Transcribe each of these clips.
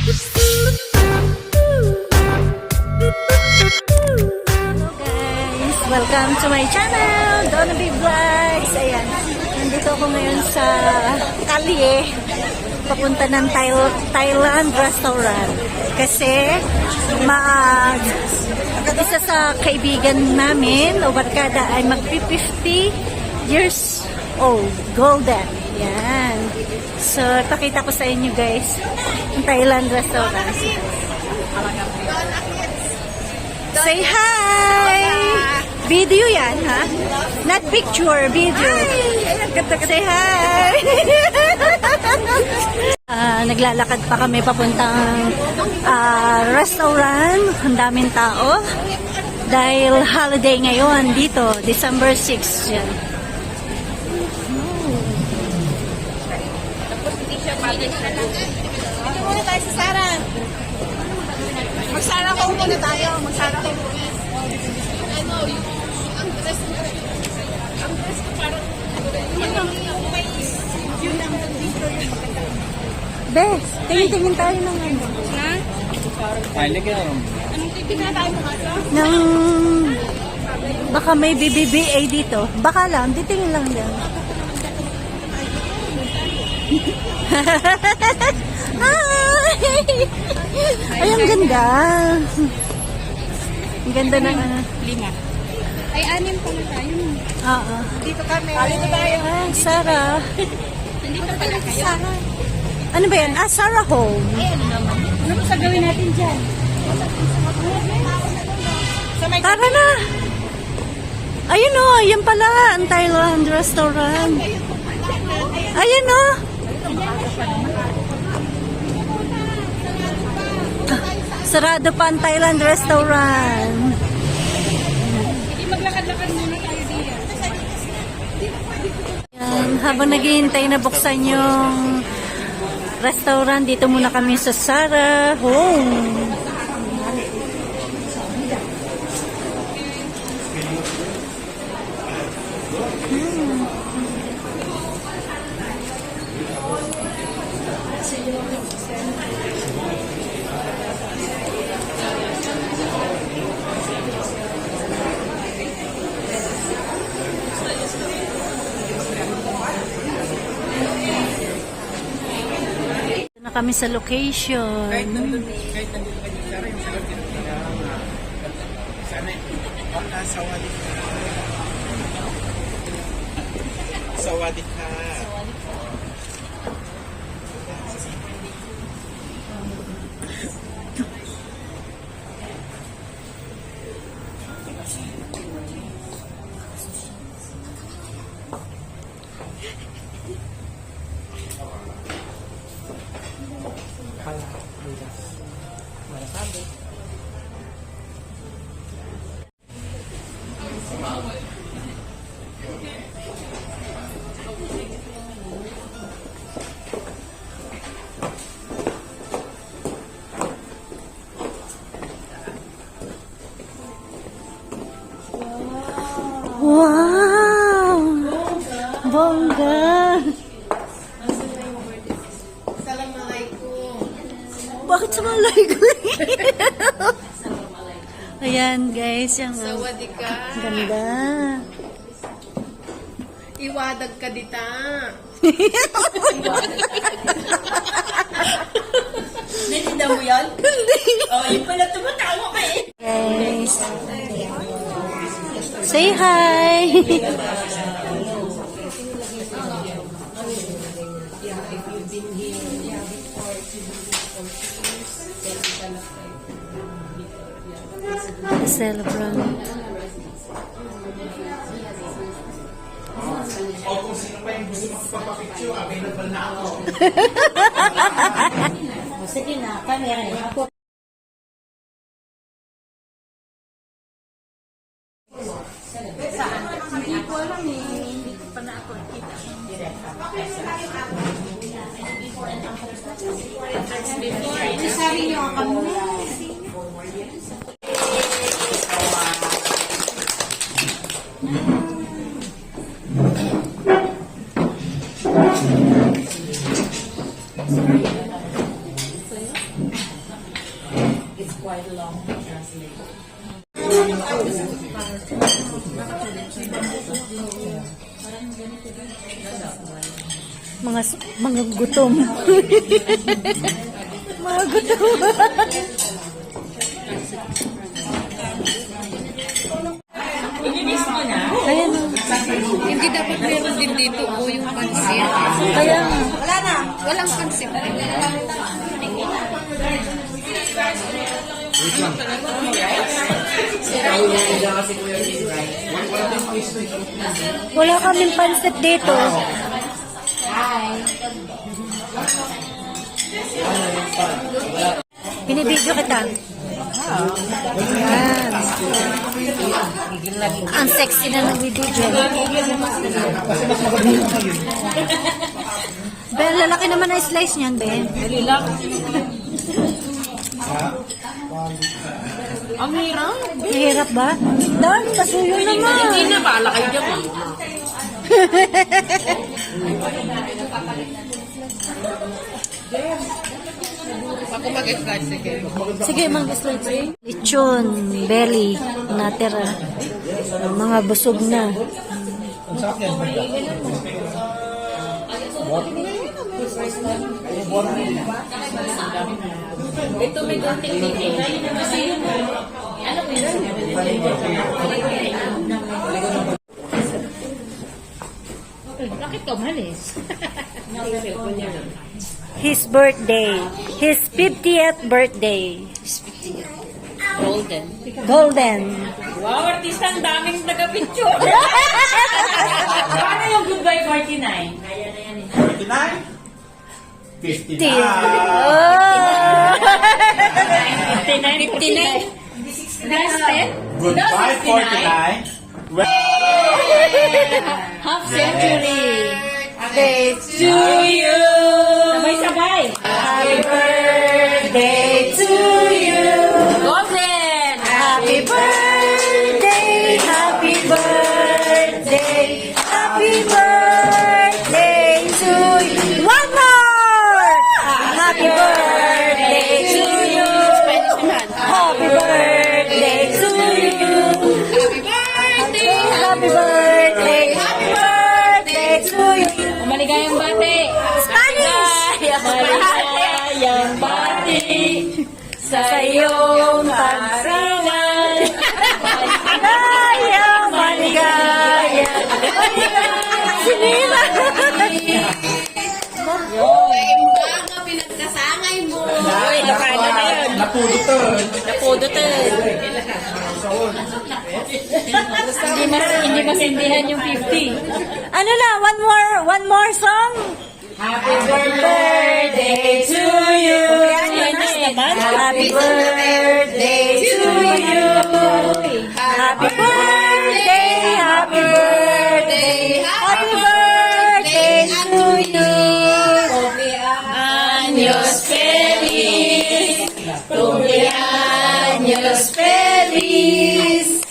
Guys, welcome to my channel, Donna B Vlogs. Ayan, nandito ako ngayon sa Kalye, papunta ng Thailand restaurant. Kasi isa sa kaibigan namin o barkada ay mag-50 years old, golden. Yan. So, pakita ko sa inyo guys, ang Thailand restaurant. Say hi! Video yan, ha? Not picture, video. Say hi! Naglalakad pa kami papuntang restaurant. Ang daming tao. Dahil holiday ngayon dito, December 6. Yan. Ito muna tayo sa Sarah. Magsara ko muna tayo. Magsara ko muna. Ano, ang dress ko parang yun ang dito yung Be, tingin-tingin tayo ng ano. ha? Ay, lagyan. Anong titignan tayo mga ito? Ng baka may BBBA dito. Baka lang, titingin lang yan. Ay, ang ganda. Ang ganda ng ano. 5. Ay, 6 pala tayo. Oo. Dito kami. Dito tayo. Ah, Sarah. Nandito pala kayo. Ano ba yan? Ah, Sarah Home. Ay, ano naman? Ano ba sagawin natin dyan? Sa may Tara na. Ayun o, yan pala ang Thailand restaurant. Ayun o. Sarado pa ang Thailand restaurant. Hindi maglakad-lakad muna tayo diyan. Yan, habang naghihintay na buksan yung restaurant, dito muna kami sa Sarah Home. Na kami sa location. Kahit nandun kayo, Sarah, yung sagot yun. Sana sawadit ka. Sawadit ka. Wow! Bongga! Assalamualaikum. Bakit sa malay ko? Ayan guys, yung Sawadee ka. ganda. Iwadag ka dita. Natinda mo yan? Hindi. Oh, yun pala tumatawa ka eh. Guys, say hi! The celebrant. O kung sino pa yung gusto magpapapicture, available na ako. Sige na, camera. Hindi ko alam eh. Hindi ko pa na ako kita. Before. Sabi niyo ang kami. Mga gutom. Mga gutom. Ayan. Hindi dapat meron din dito o yung pansit. Kaya Walang pansit. wala kaming pansit dito. Binibidyo kita. Ayan. Ang sexy na nagbibidyo. Ben, lalaki naman na slice niyan, Ben. Ang hirap. Mahirap ba? Dan, pasuyo naman. Hindi na, bahala kayo dyan. Ako mag-slice, sige. Sige, mag-slice. Lechon, belly, natira. Mga busog na. Ito may konting titig. Ano mo yun? Bakit ka umalis? His birthday. His 50th birthday. Golden. Golden. Wow, artista, ang daming taga-picture. Paano yung Goodbye 49? Kaya na yan eh. 49? 59. Oh! 59? Last step? Goodbye, 49. Half century. Birthday To you. Sabay-sabay. Happy birthday to you. Golden. Happy birthday, happy birthday, happy birthday to you. One more! Happy birthday to you. Happy birthday to you. Happy birthday. Happy birthday, happy birthday to you. Maligayang bati. Spanish! Maligayang bati sa iyong pagsalan. Maligaya, maligaya. Sinira. Mga pinagkasangay mo. Uy, nakala na yun. Napudutol. Napudutol. Hindi masindihan yung 50. Ano na, one more song? Happy birthday to you. Happy birthday to you. Happy birthday, happy birthday, happy birthday to you. Años feliz. Cumpleaños feliz.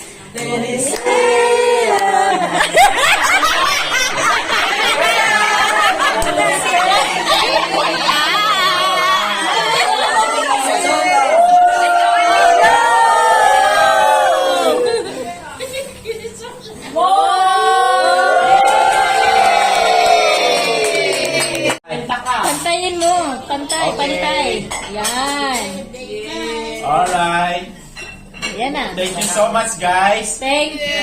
Pantayin mo. Pantay, pantay. Yan. Alright. Yan na. Thank you so much, guys. Thank you.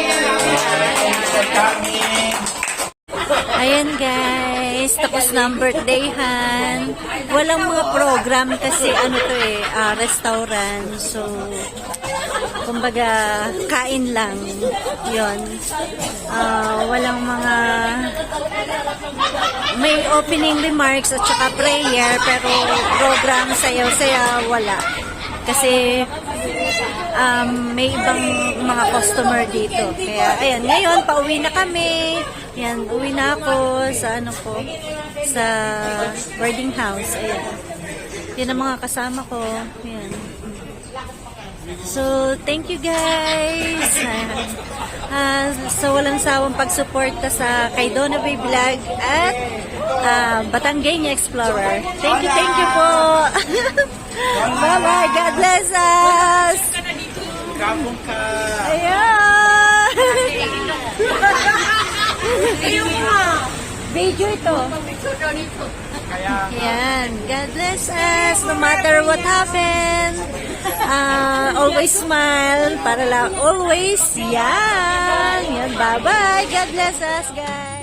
Thanks for coming. Ayan guys, tapos na ang birthdayhan. Walang mga program kasi ano to restaurant. So, kumbaga, kain lang. Yun. Walang mga may opening remarks at saka prayer, pero program sayaw-saya wala. Kasi may ibang mga customer dito. Kaya, ayan, ngayon, pauwi na kami. Ayan, uwi na ako sa sa boarding house. Ayan. Yan ang mga kasama ko. Ayan. So, thank you guys. Sa walang sawang pagsuporta sa kay Donna Bay Vlog at Batangueña Explorer. Thank you po. Bye-bye. God bless us. Kabong ka. Ayan. Video ito. Kaya, Yan. God bless us. No matter what happen. Always smile. Para lang always. Yan. Yan. Bye-bye. God bless us, guys.